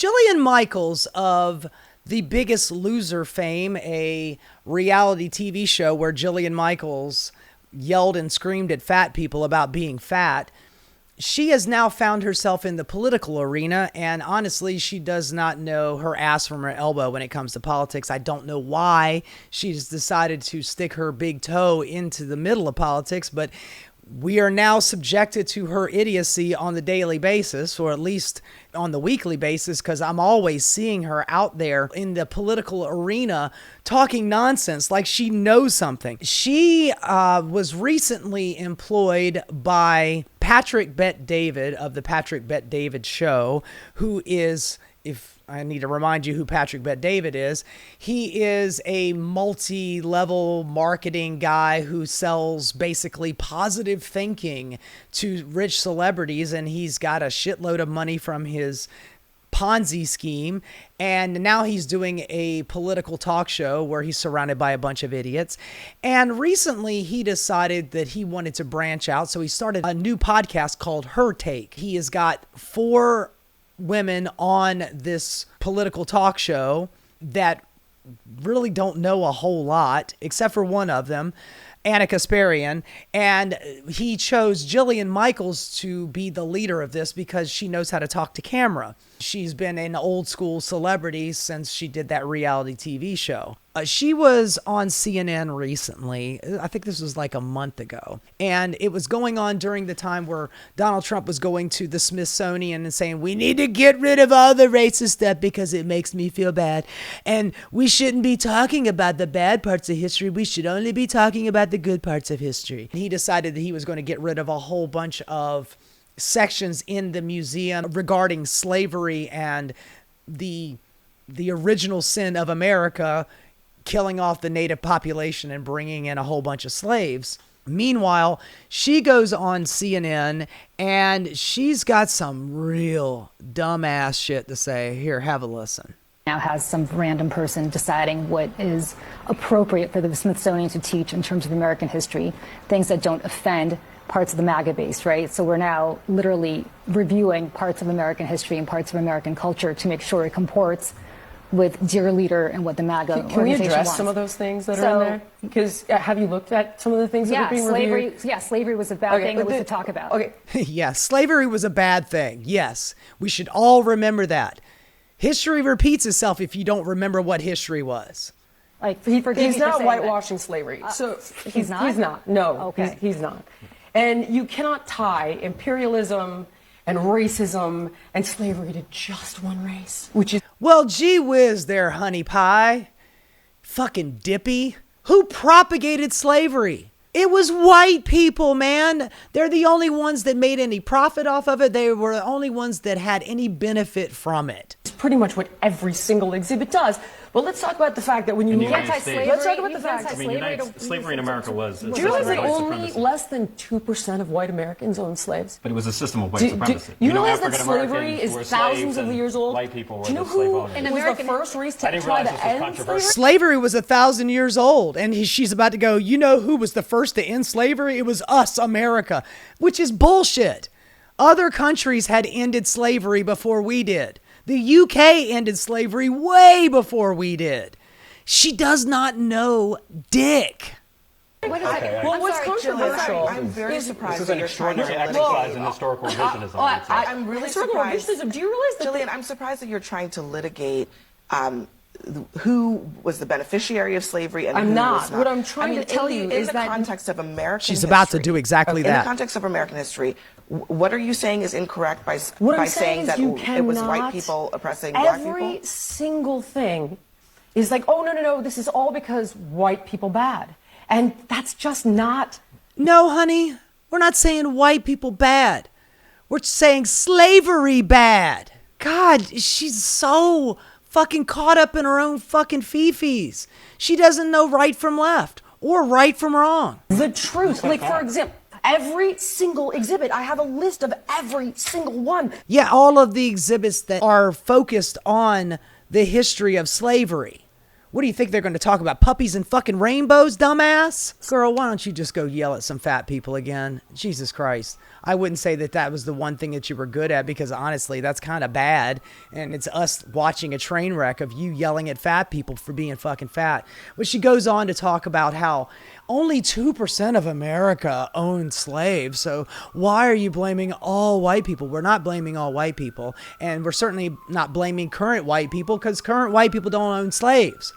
Jillian Michaels of The Biggest Loser fame, a reality TV show where Jillian Michaels yelled and screamed at fat people about being fat. She has now found herself in the political arena, and honestly, she does not know her ass from her elbow when it comes to politics. I don't know why she's decided to stick her big toe into the middle of politics, but we are now subjected to her idiocy on the daily basis, or at least on the weekly basis, because I'm always seeing her out there in the political arena talking nonsense like she knows something. She was recently employed by Patrick Bet-David of the Patrick Bet-David Show, who is, if I need to remind you who Patrick Bet-David is. He is a multi-level marketing guy who sells basically positive thinking to rich celebrities, and he's got a shitload of money from his Ponzi scheme, and now he's doing a political talk show where he's surrounded by a bunch of idiots. And recently he decided that he wanted to branch out, so he started a new podcast called Her Take. He has got 4 women on this political talk show that really don't know a whole lot, except for one of them, Anna Kasparian, and he chose Jillian Michaels to be the leader of this because she knows how to talk to camera. She's been an old school celebrity since she did that reality TV show. She was on CNN recently. I think this was like a month ago. And it was going on during the time where Donald Trump was going to the Smithsonian and saying, we need to get rid of all the racist stuff because it makes me feel bad. And we shouldn't be talking about the bad parts of history. We should only be talking about the good parts of history. He decided that he was going to get rid of a whole bunch of sections in the museum regarding slavery and the original sin of America, killing off the native population and bringing in a whole bunch of slaves. Meanwhile, she goes on CNN and she's got some real dumbass shit to say. Here, have a listen. Now has some random person deciding what is appropriate for the Smithsonian to teach in terms of American history, things that don't offend parts of the MAGA base, right? So we're now literally reviewing parts of American history and parts of American culture to make sure it comports with dear leader and what the MAGA Can we organization address wants. some of those things that are in there? Because have you looked at some of the things that are being reviewed? Yeah, slavery was a bad thing that we should talk about. Okay. Yeah, slavery was a bad thing. Yes, we should all remember that. History repeats itself if you don't remember what history was. Like he forgave He's me for not saying whitewashing slavery. So he's not? He's not. No, Okay. he's not. And you cannot tie imperialism and racism and slavery to just one race, which is... Well, gee whiz there, honey pie. Fucking dippy. Who propagated slavery? It was white people, man. They're the only ones that made any profit off of it. They were the only ones that had any benefit from it. It's pretty much what every single exhibit does. But let's talk about the fact that when you look United States. let's talk about the fact. I mean, slavery in America was. Do you realize that only less than 2% of white Americans owned slaves? But it was a system of white supremacy. You realize that slavery is thousands of years old? White people were Do you know the slave who owners. was the first race to I didn't try realize to this was end controversial. slavery? Slavery was 1,000 years old, and she's about to go, you know who was the first to end slavery? It was us, America, which is bullshit. Other countries had ended slavery before we did. The UK ended slavery way before we did. She does not know dick. Wait a second. Well, what's controversial? I'm very surprised This is that an you're trying extraordinary to exercise in historical revisionism. I would say. I'm really Historical surprised. revisionism. Do you realize that Jillian, I'm surprised that you're trying to litigate who was the beneficiary of slavery and I'm who not. was not. What I'm trying to tell you is in that the context of American She's about to history, do exactly in that. the context of American history, what are you saying is incorrect by What I'm saying is that you it was white cannot- people oppressing black every people? single thing is like, oh, no, this is all because white people bad. And that's just not... No, honey, we're not saying white people bad. We're saying slavery bad. God, she's so fucking caught up in her own fucking fifis. She doesn't know right from left or right from wrong. The truth. Like, for example, every single exhibit, I have a list of every single one. Yeah, all of the exhibits that are focused on the history of slavery. What do you think they're going to talk about? Puppies and fucking rainbows, dumbass? Girl, why don't you just go yell at some fat people again? Jesus Christ. I wouldn't say that that was the one thing that you were good at, because honestly, that's kind of bad. And it's us watching a train wreck of you yelling at fat people for being fucking fat. But she goes on to talk about how only 2% of America owned slaves. So why are you blaming all white people? We're not blaming all white people. And we're certainly not blaming current white people, because current white people don't own slaves.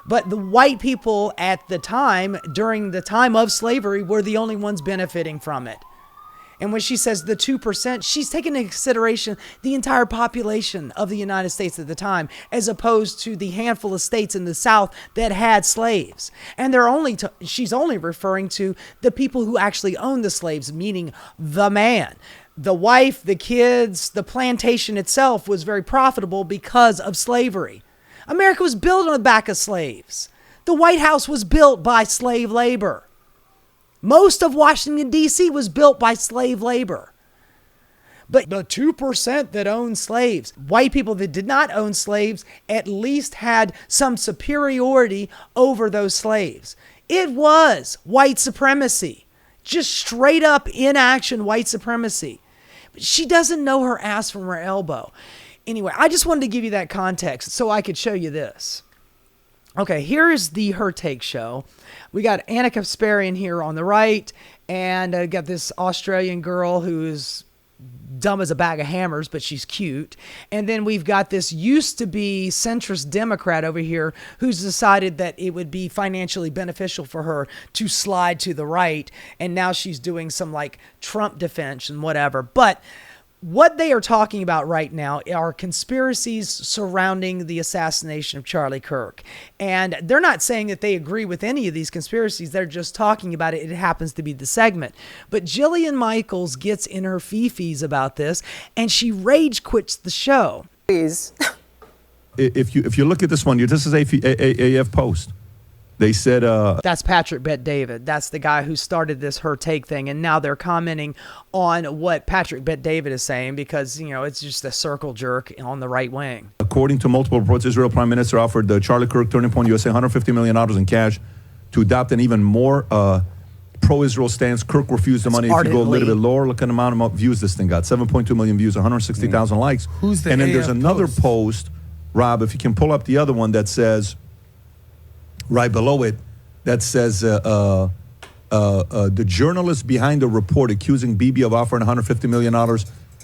But the white people at the time, during the time of slavery, were the only ones benefiting from it. And when she says the 2%, she's taking into consideration the entire population of the United States at the time, as opposed to the handful of states in the South that had slaves. And she's only referring to the people who actually owned the slaves, meaning the man. The wife, the kids, the plantation itself was very profitable because of slavery. America was built on the back of slaves. The White House was built by slave labor. Most of Washington, D.C. was built by slave labor. But the 2% that owned slaves, white people that did not own slaves, at least had some superiority over those slaves. It was white supremacy. Just straight up in action white supremacy. But she doesn't know her ass from her elbow. Anyway, I just wanted to give you that context so I could show you this. Okay, here is the Her Take show. We got Anna Kasparian here on the right, and got this Australian girl who's dumb as a bag of hammers, but she's cute. And then we've got this used to be centrist Democrat over here who's decided that it would be financially beneficial for her to slide to the right. And now she's doing some like Trump defense and whatever. But what they are talking about right now are conspiracies surrounding the assassination of Charlie Kirk. And they're not saying that they agree with any of these conspiracies. They're just talking about it. It happens to be the segment. But Jillian Michaels gets in her fifis about this, and she rage quits the show. Please. If you look at this one, this is AF Post. They said that's Patrick Bet-David. That's the guy who started this Her Take thing, and now they're commenting on what Patrick Bet-David is saying, because it's just a circle jerk on the right wing. According to multiple reports, Israel Prime Minister offered the Charlie Kirk Turning Point USA $150 million in cash to adopt an even more pro-Israel stance. Kirk refused the money. If you go a little bit lower, look at the amount of views this thing got. 7.2 million views, 160,000 likes. Who's the And then AF there's another post, Rob, if you can pull up the other one that says, right below it, that says the journalist behind the report accusing Bibi of offering $150 million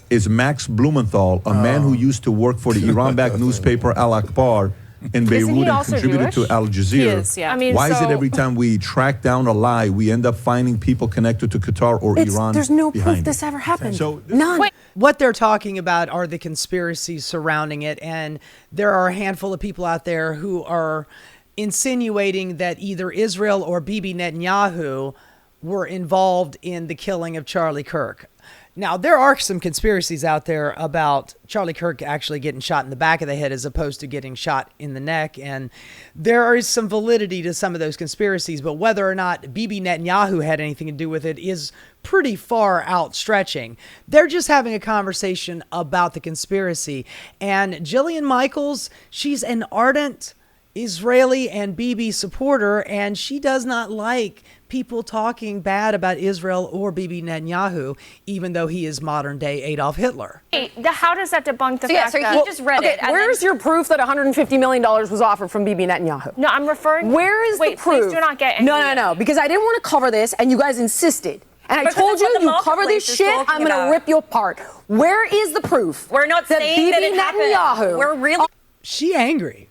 is Max Blumenthal, a man who used to work for the Iran-backed newspaper Al Akbar in Beirut and contributed to Al Jazeera. He is, yeah. Why is it every time we track down a lie, we end up finding people connected to Qatar or Iran? There's no proof behind this it? ever happened. So, None. Wait. What they're talking about are the conspiracies surrounding it, and there are a handful of people out there who are insinuating that either Israel or Bibi Netanyahu were involved in the killing of Charlie Kirk. Now, there are some conspiracies out there about Charlie Kirk actually getting shot in the back of the head as opposed to getting shot in the neck. And there is some validity to some of those conspiracies, but whether or not Bibi Netanyahu had anything to do with it is pretty far outstretching. They're just having a conversation about the conspiracy. And Jillian Michaels, she's an ardent Israeli and Bibi supporter, and she does not like people talking bad about Israel or Bibi Netanyahu, even though he is modern day Adolf Hitler. Hey, how does that debunk the fact that... he just read it. Where's your proof that $150 million was offered from Bibi Netanyahu? No, I'm referring... Where is the proof? Please do not get angry. No, because I didn't want to cover this, and you guys insisted. And I told you, you cover this shit, I'm going to rip you apart. Where is the proof? We're not saying that it happened. We're really... She angry.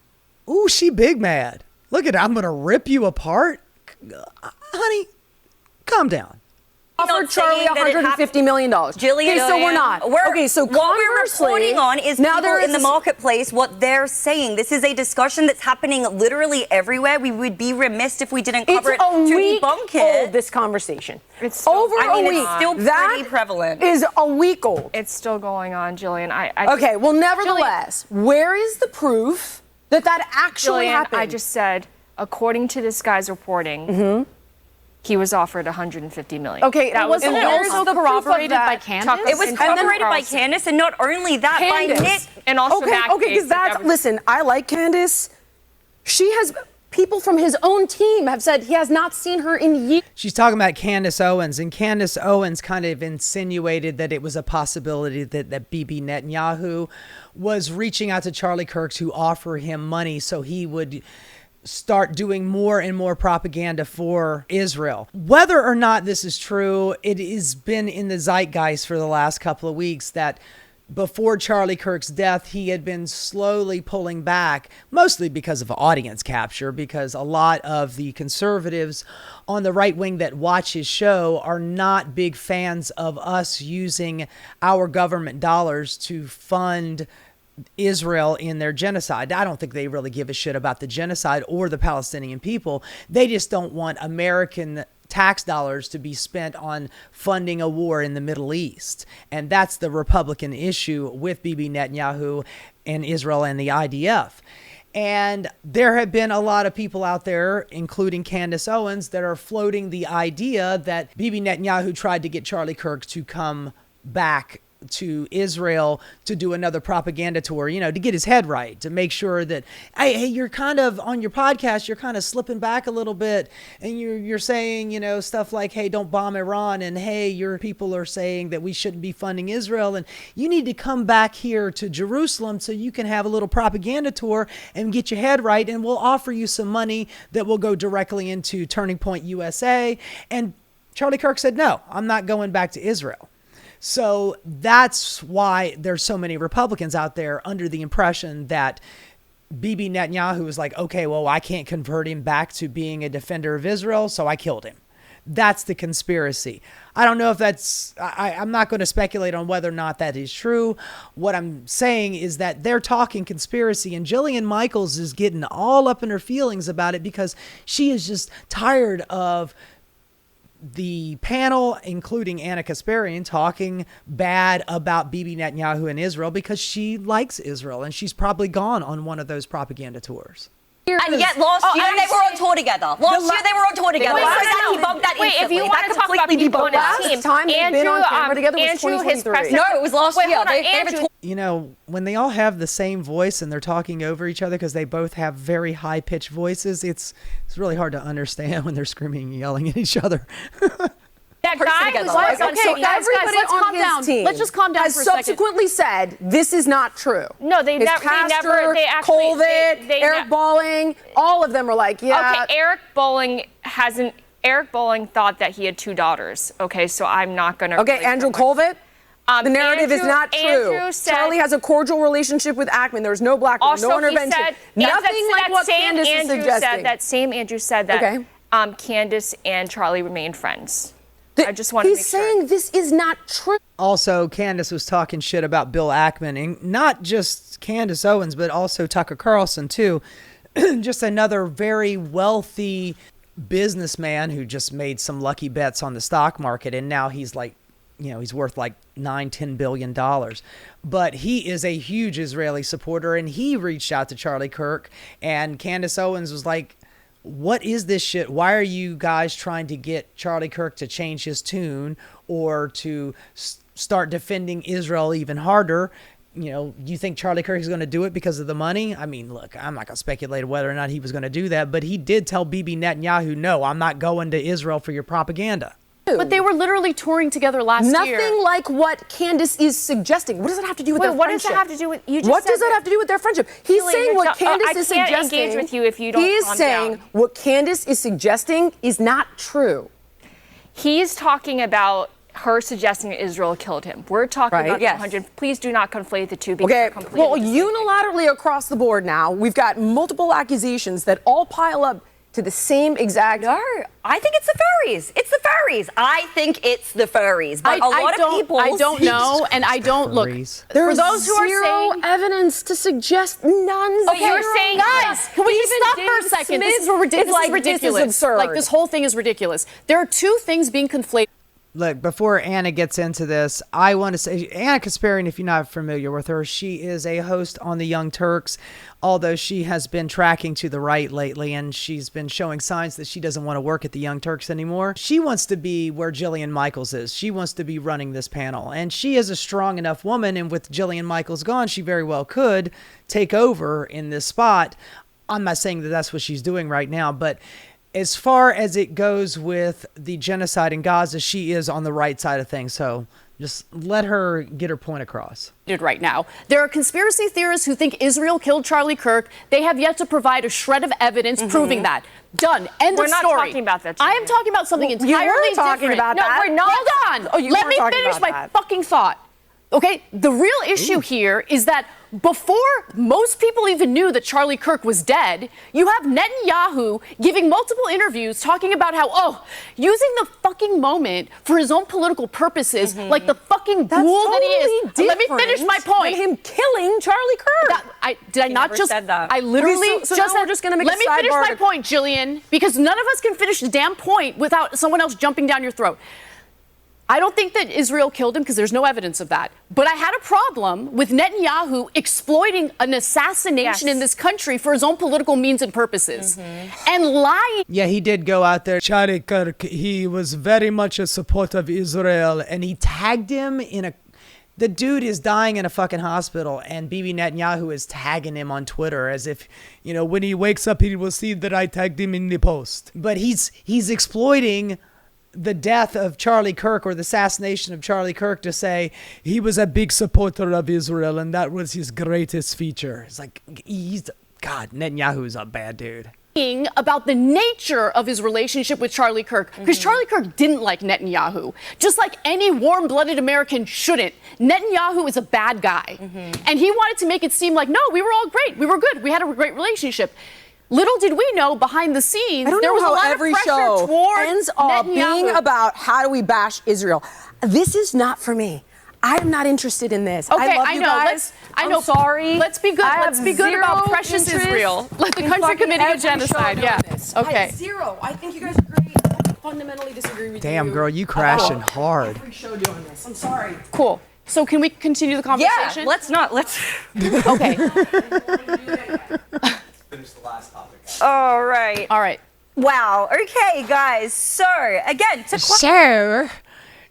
Ooh, she big mad. Look at it. I'm going to rip you apart. Honey, calm down. Offered Charlie $150 million. Jillian, so we're not. So what we're reporting on is now people in the marketplace, what they're saying. This is a discussion that's happening literally everywhere. We would be remiss if we didn't cover it to debunk it. This conversation. It's still, over a week. It's still pretty prevalent. Is a week old. It's still going on, Jillian. Okay, well, nevertheless, where is the proof that actually happened? I just said, according to this guy's reporting, he was offered $150 million. Okay, that was also corroborated by Candace. It was corroborated by Candace, and not only that, by Nick. And also because listen, I like Candace. She has people from his own team have said he has not seen her in years. She's talking about Candace Owens, and Candace Owens kind of insinuated that it was a possibility that Bibi Netanyahu was reaching out to Charlie Kirk to offer him money so he would start doing more and more propaganda for Israel. Whether or not this is true, it has been in the zeitgeist for the last couple of weeks that before Charlie Kirk's death, he had been slowly pulling back, mostly because of audience capture, because a lot of the conservatives on the right wing that watch his show are not big fans of us using our government dollars to fund Israel in their genocide. I don't think they really give a shit about the genocide or the Palestinian people. They just don't want American tax dollars to be spent on funding a war in the Middle East. And that's the Republican issue with Bibi Netanyahu and Israel and the IDF. And there have been a lot of people out there, including Candace Owens, that are floating the idea that Bibi Netanyahu tried to get Charlie Kirk to come back to Israel to do another propaganda tour, to get his head right, to make sure that, hey, you're kind of on your podcast, you're kind of slipping back a little bit, and you're saying, stuff like, hey, don't bomb Iran, and hey, your people are saying that we shouldn't be funding Israel, and you need to come back here to Jerusalem so you can have a little propaganda tour and get your head right, and we'll offer you some money that will go directly into Turning Point USA. And Charlie Kirk said, no, I'm not going back to Israel. So that's why there's so many Republicans out there under the impression that Bibi Netanyahu is like, okay, well, I can't convert him back to being a defender of Israel, so I killed him. That's the conspiracy. I don't know if that's, I'm not going to speculate on whether or not that is true. What I'm saying is that they're talking conspiracy, and Jillian Michaels is getting all up in her feelings about it because she is just tired of the panel, including Anna Kasparian, talking bad about Bibi Netanyahu and Israel because she likes Israel, and she's probably gone on one of those propaganda tours. And yet last year they were on tour together. Last year they were on tour together. He bumped that Wait, if instantly. you want to talk about people on his team, time they've been on camera together was Andrew, his 2023. press. No, it was last year. Hold on, They have a Andrew. tour. When they all have the same voice and they're talking over each other because they both have very high-pitched voices, it's really hard to understand when they're screaming and yelling at each other. That guy was like, Okay, so guys, everybody let's on calm his down. team Let's just calm down has for a second. subsequently said this is not true. No, they His never. pastor, They actually. Colvin, They Eric Bolling, all of them are like, yeah. Okay, Eric Bolling thought that he had 2 daughters. Okay, so I'm not gonna. Okay, Andrew Colvin. The narrative is not true. Andrew said, Charlie has a cordial relationship with Ackman. There's no black woman, also, no intervention. he said, Nothing like what Candace is suggesting. That same Andrew said that Candace and Charlie remained friends. I just want to make sure. He's saying this is not true. Also, Candace was talking shit about Bill Ackman, and not just Candace Owens, but also Tucker Carlson, too. Just another very wealthy businessman who just made some lucky bets on the stock market, and now he's like, he's worth like $9-10 billion. But he is a huge Israeli supporter, and he reached out to Charlie Kirk, and Candace Owens was like, what is this shit? Why are you guys trying to get Charlie Kirk to change his tune or to start defending Israel even harder? You think Charlie Kirk is going to do it because of the money? I mean, look, I'm not going to speculate whether or not he was going to do that, but he did tell Bibi Netanyahu, no, I'm not going to Israel for your propaganda. But they were literally touring together last year. Nothing like what Candace is suggesting. What does it have to do with their what friendship? does it have to do with you? Just What said does that have to do with their friendship? He's Jillian, saying what Candace is I can't suggesting. engage with you if you don't He's calm saying down. what Candace is suggesting is not true. He's talking about her suggesting that Israel killed him. We're talking about 100. Please do not conflate the two. Because they're completely well, distinct. unilaterally across the board now, we've got multiple accusations that all pile up to the same exact. No, I think it's the furries. It's the furries. I think it's the furries. But a lot of people. I don't know, and I don't look. Furries. There's For those who are zero saying evidence to suggest none. Okay, you're saying guys. Can we just Even stop for a Dave second? This is Smith ridiculous. This is absurd. Like, this whole thing is ridiculous. There are two things being conflated. Look, before Anna gets into this, I want to say Anna Kasparian, if you're not familiar with her, she is a host on the Young Turks, although she has been tracking to the right lately, and she's been showing signs that she doesn't want to work at the Young Turks anymore. She wants to be where Jillian Michaels is. She wants to be running this panel, and she is a strong enough woman, and with Jillian Michaels gone, she very well could take over in this spot. I'm not saying that that's what she's doing right now, but as far as it goes with the genocide in Gaza, she is on the right side of things. So just let her get her point across. Right now, there are conspiracy theorists who think Israel killed Charlie Kirk. They have yet to provide a shred of evidence proving that. Done. End of story. We're not talking about that. I am talking about something entirely you were talking different. about that. No, we're not. Hold on. Oh, you Let were me talking finish about my that. fucking thought. Okay, the real issue here is that before most people even knew that Charlie Kirk was dead, you have Netanyahu giving multiple interviews talking about how, using the fucking moment for his own political purposes, like the fucking That's ghoul that he is. totally Let me finish my point. than him killing Charlie Kirk. Did I not never just said that. I literally Okay, so now we're just gonna make a let me finish sidebar my to- point, Jillian, because none of us can finish the damn point without someone else jumping down your throat. I don't think that Israel killed him because there's no evidence of that. But I had a problem with Netanyahu exploiting an assassination in this country for his own political means and purposes and lying. Yeah, he did go out there. Charlie Kirk, he was very much a supporter of Israel, and he tagged him in a... The dude is dying in a fucking hospital, and Bibi Netanyahu is tagging him on Twitter as if, when he wakes up, he will see that I tagged him in the post. But he's exploiting the death of Charlie Kirk or the assassination of Charlie Kirk to say he was a big supporter of Israel and that was his greatest feature. It's like, God, Netanyahu is a bad dude. About the nature of his relationship with Charlie Kirk, because Charlie Kirk didn't like Netanyahu, just like any warm-blooded American shouldn't. Netanyahu is a bad guy, and he wanted to make it seem like, no, we were all great, we were good, we had a great relationship. Little did we know behind the scenes, there was a lot of pressure toward ends up being about how do we bash Israel. This is not for me. I am not interested in this. Okay, I love you know. guys. I'm sorry. Let's be good. Let's be good about precious Israel. Let the country committing a genocide. Yeah. Okay. Zero. I think you guys are great. I fundamentally disagree with you. Damn, girl, you crashing hard. Every show doing this. I'm sorry. Cool. So can we continue the conversation? Yeah, let's not. Let's. Okay. Finish the last topic. All right. All right. Wow. Okay, guys. So again, Sure.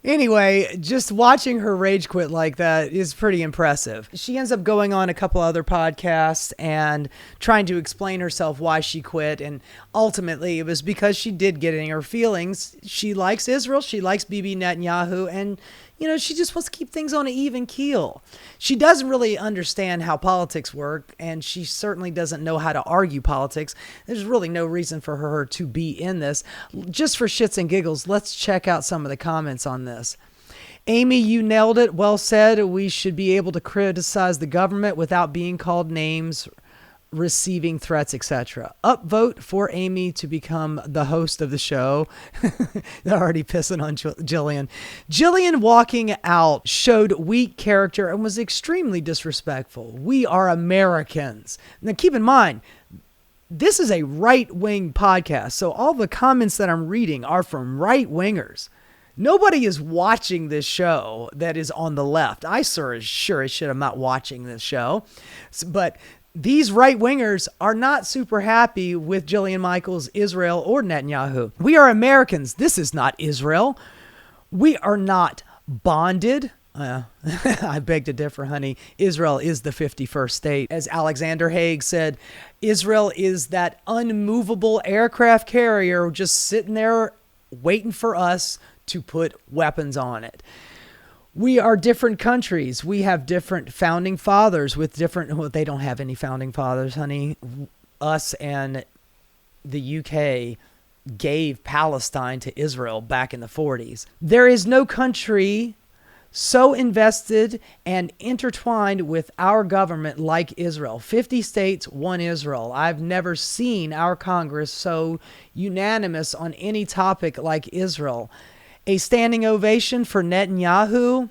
Anyway, just watching her rage quit like that is pretty impressive. She ends up going on a couple other podcasts and trying to explain herself why she quit. And ultimately, it was because she did get in her feelings. She likes Israel. She likes Bibi Netanyahu. And, she just wants to keep things on an even keel. She doesn't really understand how politics work, and she certainly doesn't know how to argue politics. There's really no reason for her to be in this. Just for shits and giggles, let's check out some of the comments on this. Amy, you nailed it. Well said. We should be able to criticize the government without being called names, receiving threats, etc. Upvote for Amy to become the host of the show. They're already pissing on Jillian. Jillian walking out showed weak character and was extremely disrespectful. We are Americans. Now keep in mind, this is a right-wing podcast, so all the comments that I'm reading are from right-wingers. Nobody is watching this show that is on the left. I sure as shit am not watching this show. But these right-wingers are not super happy with Jillian Michaels, Israel, or Netanyahu. We are Americans. This is not Israel. We are not bonded. I beg to differ, honey. Israel is the 51st state. As Alexander Haig said, Israel is that unmovable aircraft carrier just sitting there waiting for us to put weapons on it. We are different countries. We have different founding fathers with different... Well, they don't have any founding fathers, honey. Us and the UK gave Palestine to Israel back in the 40s. There is no country so invested and intertwined with our government like Israel. 50 states, one Israel. I've never seen our Congress so unanimous on any topic like Israel. A standing ovation for Netanyahu.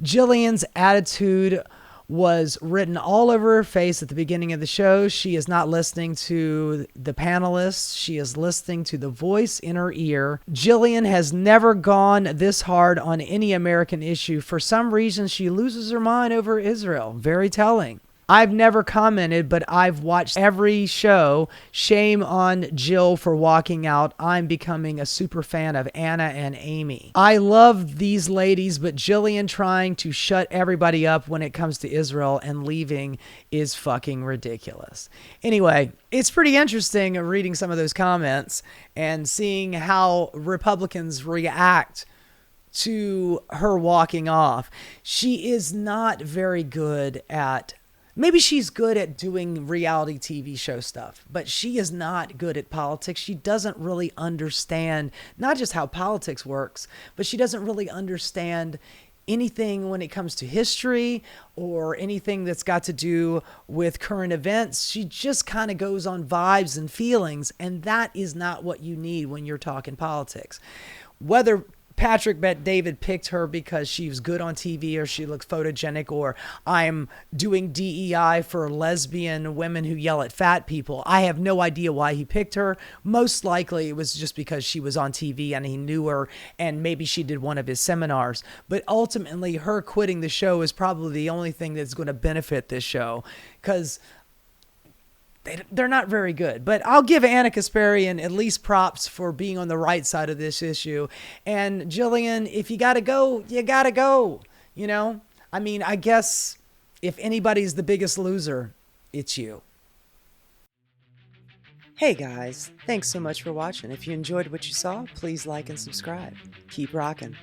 Jillian's attitude was written all over her face at the beginning of the show. She is not listening to the panelists. She is listening to the voice in her ear. Jillian has never gone this hard on any American issue. For some reason, she loses her mind over Israel. Very telling. I've never commented, but I've watched every show. Shame on Jill for walking out. I'm becoming a super fan of Anna and Amy. I love these ladies, but Jillian trying to shut everybody up when it comes to Israel and leaving is fucking ridiculous. Anyway, it's pretty interesting reading some of those comments and seeing how Republicans react to her walking off. She is not very good at, maybe she's good at doing reality TV show stuff, but she is not good at politics. She doesn't really understand not just how politics works, but she doesn't really understand anything when it comes to history or anything that's got to do with current events. She just kind of goes on vibes and feelings, and that is not what you need when you're talking politics. Whether Patrick Bet David picked her because she was good on TV or she looks photogenic, or I'm doing DEI for lesbian women who yell at fat people, I have no idea why he picked her. Most likely it was just because she was on TV and he knew her and maybe she did one of his seminars. But ultimately her quitting the show is probably the only thing that's going to benefit this show, because they're not very good. But I'll give Anna Kasparian at least props for being on the right side of this issue. And Jillian, if you got to go, you got to go. You know, I mean, I guess if anybody's the biggest loser, it's you. Hey guys, thanks so much for watching. If you enjoyed what you saw, please like and subscribe. Keep rocking.